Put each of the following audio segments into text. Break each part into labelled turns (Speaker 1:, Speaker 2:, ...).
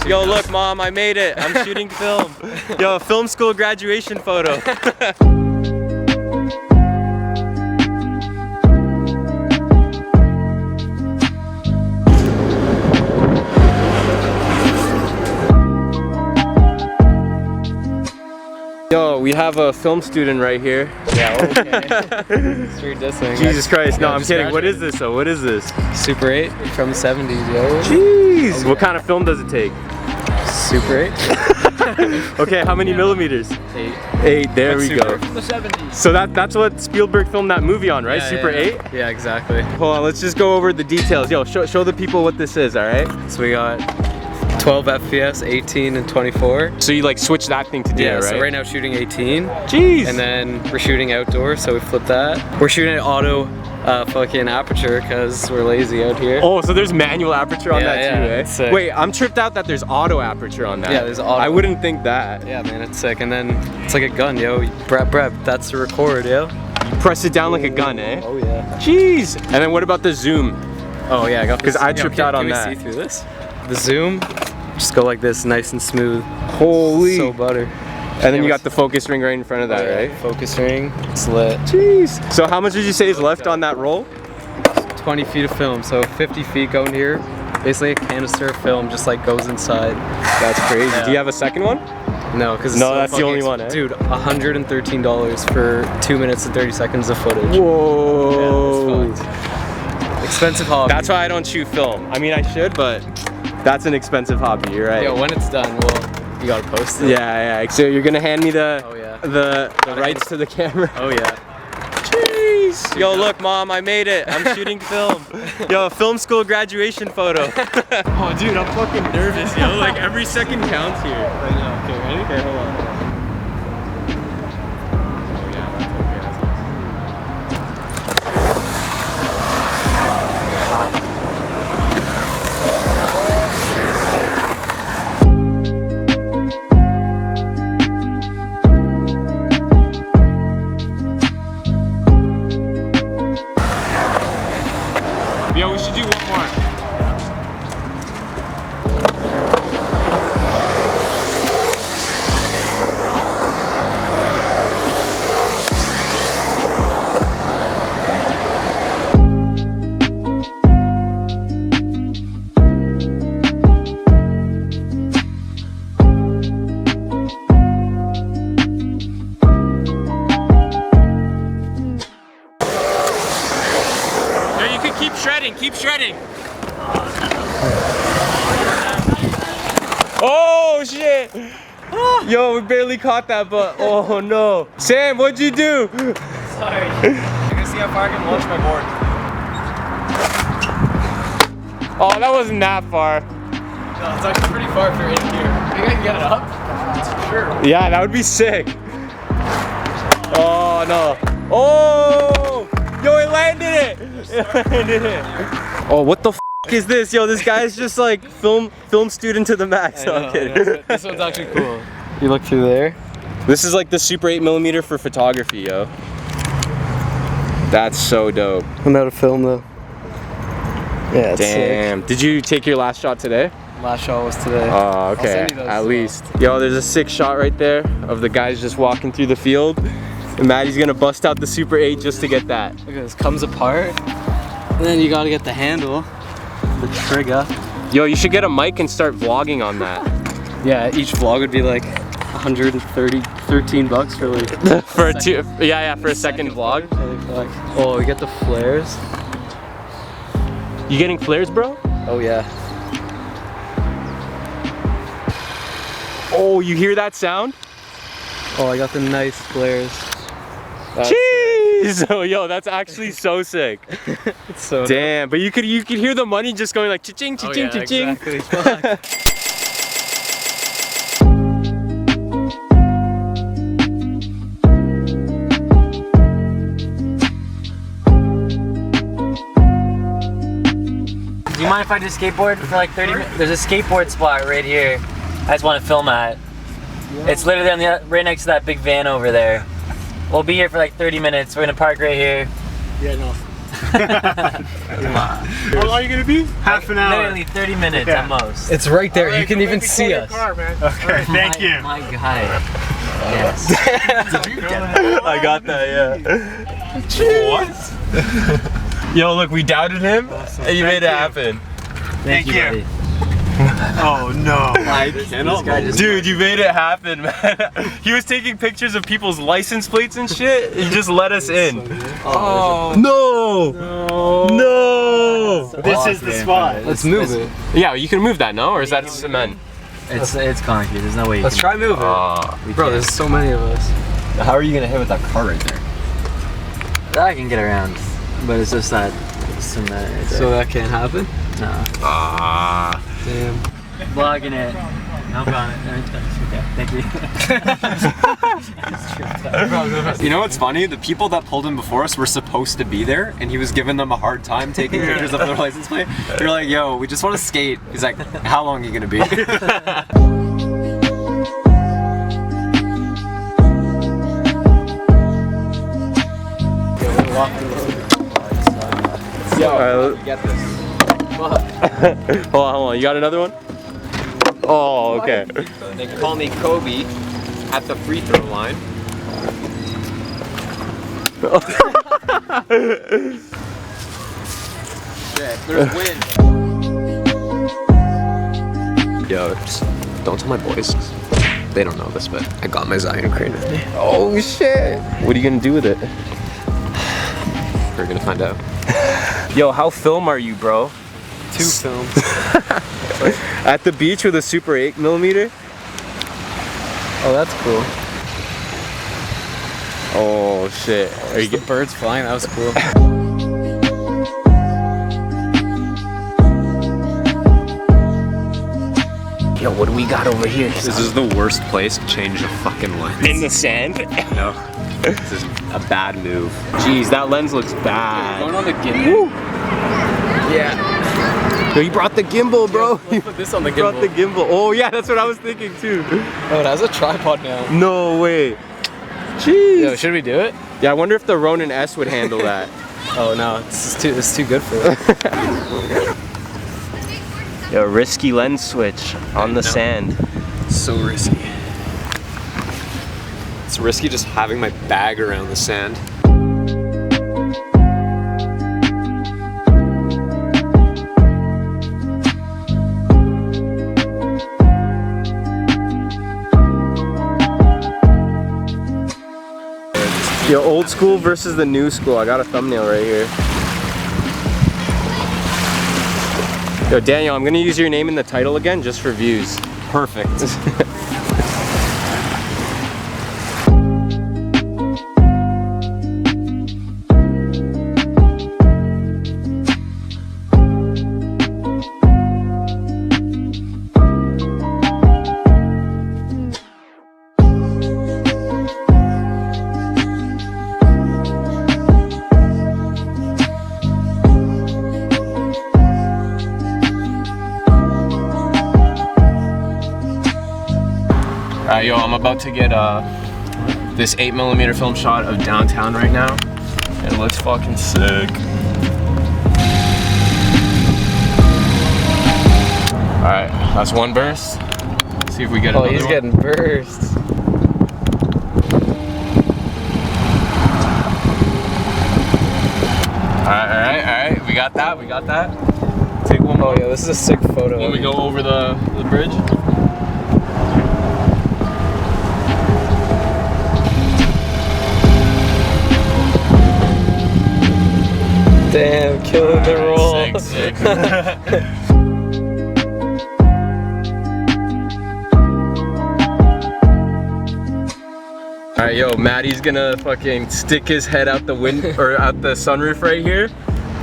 Speaker 1: Yo, look, Mom, I made it. I'm shooting film. Yo, film school graduation photo. Yo, we have a film student right here.
Speaker 2: Yeah, okay. Straight dissing.
Speaker 1: Jesus Christ, no, I'm kidding. What is this though? What is this?
Speaker 2: Super 8 from the 70s, yo.
Speaker 1: Jeez!
Speaker 2: Okay.
Speaker 1: What kind of film does it take?
Speaker 2: Super 8.
Speaker 1: Okay, how many millimeters?
Speaker 2: 8.
Speaker 1: 8, there we go.
Speaker 2: From the 70s.
Speaker 1: So that's what Spielberg filmed that movie on, right?
Speaker 2: Yeah,
Speaker 1: Super 8?
Speaker 2: Yeah, exactly.
Speaker 1: Hold on, let's just go over the details. Yo, show the people what this is, alright?
Speaker 2: So we got 12 FPS, 18 and 24.
Speaker 1: So you like switch that thing to do,
Speaker 2: Yeah,
Speaker 1: right?
Speaker 2: so right now shooting 18.
Speaker 1: Jeez!
Speaker 2: And then we're shooting outdoor, so we flip that. We're shooting at auto fucking aperture because we're lazy out here.
Speaker 1: Oh, so there's manual aperture on
Speaker 2: Yeah,
Speaker 1: that
Speaker 2: yeah,
Speaker 1: too, eh?
Speaker 2: it's sick.
Speaker 1: Wait, I'm tripped out that there's auto aperture on that.
Speaker 2: Yeah, there's auto.
Speaker 1: I wouldn't think that.
Speaker 2: Yeah, man, it's sick. And then it's like a gun, yo. Brep, that's the record, yo.
Speaker 1: You press it down like a gun, eh?
Speaker 2: Oh yeah.
Speaker 1: Jeez! And then what about the zoom?
Speaker 2: Oh yeah, I got this.
Speaker 1: 'Cause I tripped out on that.
Speaker 2: Can we see through this? The zoom, just go like this, nice and smooth.
Speaker 1: Holy!
Speaker 2: So butter.
Speaker 1: And then you got the focus ring right in front of that, right?
Speaker 2: Focus ring, it's lit.
Speaker 1: Jeez! So how much did you say is left on that roll?
Speaker 2: 20 feet of film, so 50 feet going here. Basically a canister of film just like goes inside.
Speaker 1: That's crazy.
Speaker 2: Yeah.
Speaker 1: Do you have a second one?
Speaker 2: No, because
Speaker 1: No, that's the only one, eh?
Speaker 2: Dude, $113 for 2 minutes and 30 seconds of footage.
Speaker 1: Whoa!
Speaker 2: Yeah, that's fucked. Expensive hobby.
Speaker 1: That's why I don't shoot film. I mean, I should, but that's an expensive hobby, you're right.
Speaker 2: Yo, when it's done, well, you gotta post it.
Speaker 1: Yeah. So you're gonna hand me the
Speaker 2: Oh, yeah.
Speaker 1: the rights to the camera.
Speaker 2: Oh yeah.
Speaker 1: Jeez. Yo, look, Mom, I made it. I'm shooting film. Yo, film school graduation photo. Oh, dude, I'm fucking nervous, yo. Like every second counts here.
Speaker 2: I know. Okay, ready?
Speaker 1: Okay, hold on. Yo, we should do one more. Yo, you can keep shredding, keep shredding. Oh shit! Yo, we barely caught that, but oh no. Sam, what'd you do?
Speaker 2: Sorry. I'm gonna see how far I can launch my board.
Speaker 1: Oh, that wasn't that far.
Speaker 2: No, it's actually pretty far for in here. You think I can get it up? Sure.
Speaker 1: Yeah, that would be sick. Oh no. Oh! Yo, it landed it! It landed it. Oh, what the f is this? Yo, this guy's just like film student to the max. No, I'm kidding.
Speaker 2: This one's actually cool. You look through there.
Speaker 1: This is like the Super 8mm for photography, yo. That's so dope.
Speaker 2: I'm out of film though. Yeah, it's
Speaker 1: Damn. Did you take your last shot today?
Speaker 2: sick. Last shot was today.
Speaker 1: Oh, okay.
Speaker 2: send you those
Speaker 1: At
Speaker 2: as
Speaker 1: least. Yo, there's a sick shot right there of the guys just walking through the field. And Maddie's gonna bust out the Super 8 just to get that.
Speaker 2: Look at this, comes apart. And then you gotta get the handle, the trigger.
Speaker 1: Yo, you should get a mic and start vlogging on that.
Speaker 2: Yeah, each vlog would be like 13 bucks for like
Speaker 1: For a for a second vlog.
Speaker 2: Oh, we get the flares.
Speaker 1: You getting flares, bro?
Speaker 2: Oh yeah.
Speaker 1: Oh, you hear that sound?
Speaker 2: Oh, I got the nice flares.
Speaker 1: Jeez! Oh, yo, that's actually so sick.
Speaker 2: It's so
Speaker 1: Damn, but you could hear the money just going like cha-ching, cha-ching, cha-ching.
Speaker 2: Exactly. Fuck.
Speaker 3: Do you mind if I just skateboard for like 30 minutes? There's a skateboard spot right here. I just want to film at. It's literally on right next to that big van over there. We'll be here for like 30 minutes. We're gonna park right here.
Speaker 4: Yeah, no. How long are you gonna be? Half an hour.
Speaker 3: Literally 30 minutes at most.
Speaker 2: It's right there.
Speaker 4: All right,
Speaker 2: You can
Speaker 4: go
Speaker 2: even
Speaker 4: make me
Speaker 2: see
Speaker 4: call your
Speaker 2: us.
Speaker 4: car, man. Okay, thank you.
Speaker 3: My guy. Yes.
Speaker 4: Did you get that?
Speaker 1: I got that, yeah.
Speaker 4: What?
Speaker 1: Yo, look, we doubted him, and you made it happen.
Speaker 3: Thank you,
Speaker 4: you.
Speaker 3: buddy.
Speaker 4: Oh no.
Speaker 2: I cannot.
Speaker 1: Dude, you made it happen, man. He was taking pictures of people's license plates and shit. He just let us in.
Speaker 2: Oh.
Speaker 1: No! No!
Speaker 4: This is the spot.
Speaker 2: Let's move it.
Speaker 1: Yeah, you can move that, no? Or is that cement?
Speaker 3: It's concrete. There's no way you
Speaker 2: Let's
Speaker 3: can.
Speaker 2: try moving. Bro, there's so many of us.
Speaker 5: How are you gonna hit with that car right there?
Speaker 3: I can get around, but it's just that cement right there.
Speaker 2: So that can't happen?
Speaker 3: No.
Speaker 2: Damn.
Speaker 3: Vlogging it. No comment. Okay, thank you.
Speaker 5: You know what's funny? The people that pulled him before us were supposed to be there, and he was giving them a hard time taking pictures of their license plate. They're like, "Yo, we just want to skate." He's like, "How long are you gonna be?"
Speaker 1: Alright,
Speaker 2: Get this.
Speaker 1: hold on. You got another one? Oh, okay.
Speaker 5: They call me Kobe at the free throw line. Shit, there's wind. Yo, just don't tell my boys. They don't know this, but I got my Zion crane with me.
Speaker 1: Oh, shit. What are you gonna do with it?
Speaker 5: We're gonna find out.
Speaker 1: Yo, how film are you, bro?
Speaker 2: 2 films.
Speaker 1: At the beach with a Super 8mm?
Speaker 2: Oh, that's cool.
Speaker 1: Oh, shit. Are you
Speaker 2: The birds flying, that was cool.
Speaker 1: Yo, what do we got over here?
Speaker 5: This is the worst place to change a fucking lens.
Speaker 1: In the sand?
Speaker 5: No. This is a bad move.
Speaker 1: Jeez, that lens looks bad.
Speaker 2: Going on the gimbal?
Speaker 1: Yeah. Yo, you brought the gimbal, bro.
Speaker 2: Let's put this on the
Speaker 1: You brought the
Speaker 2: gimbal.
Speaker 1: gimbal. Oh, yeah, that's what I was thinking, too.
Speaker 2: Oh, it has a tripod now.
Speaker 1: No way. Jeez.
Speaker 2: Yo, should we do it?
Speaker 1: Yeah, I wonder if the Ronin S would handle that.
Speaker 2: Oh no, it's too good for it.
Speaker 1: Yo, risky lens switch on the sand.
Speaker 5: So risky. It's risky just having my bag around the sand.
Speaker 1: Yo, old school versus the new school. I got a thumbnail right here. Yo, Daniel, I'm gonna use your name in the title again just for views.
Speaker 5: Perfect.
Speaker 1: Alright, yo, I'm about to get this 8mm film shot of downtown right now. It looks fucking sick. Alright, that's one burst. Let's see if we get another
Speaker 2: he's
Speaker 1: one.
Speaker 2: getting bursts.
Speaker 1: Alright, we got that, Take one more.
Speaker 2: Oh yeah, this is a sick photo.
Speaker 1: When we go over the bridge.
Speaker 2: Damn, killing the roll.
Speaker 1: Sick. Alright, yo, Maddie's gonna fucking stick his head out the or out the sunroof right here,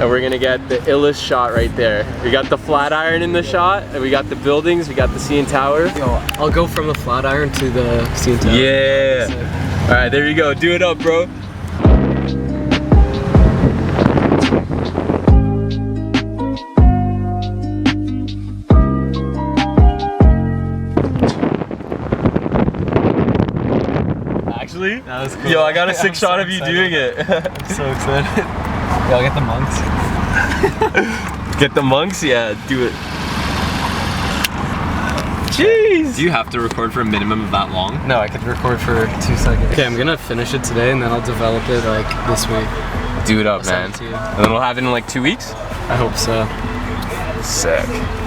Speaker 1: and we're gonna get the illest shot right there. We got the flat iron in the shot, and we got the buildings, we got the CN Tower.
Speaker 2: Yo, I'll go from the flat iron to the CN Tower.
Speaker 1: Yeah. Alright, there you go. Do it up, bro.
Speaker 2: That was cool.
Speaker 1: Yo, I got a sick shot of you doing it.
Speaker 2: I'm so excited. I'll get the monks.
Speaker 1: Get the monks? Yeah, do it. Jeez!
Speaker 5: Do you have to record for a minimum of that long?
Speaker 2: No, I could record for 2 seconds. Okay, I'm gonna finish it today and then I'll develop it like this week.
Speaker 1: Do it up,
Speaker 2: I'll
Speaker 1: man.
Speaker 2: send it to you.
Speaker 1: And then we'll have it in like 2 weeks?
Speaker 2: I hope so.
Speaker 1: Sick.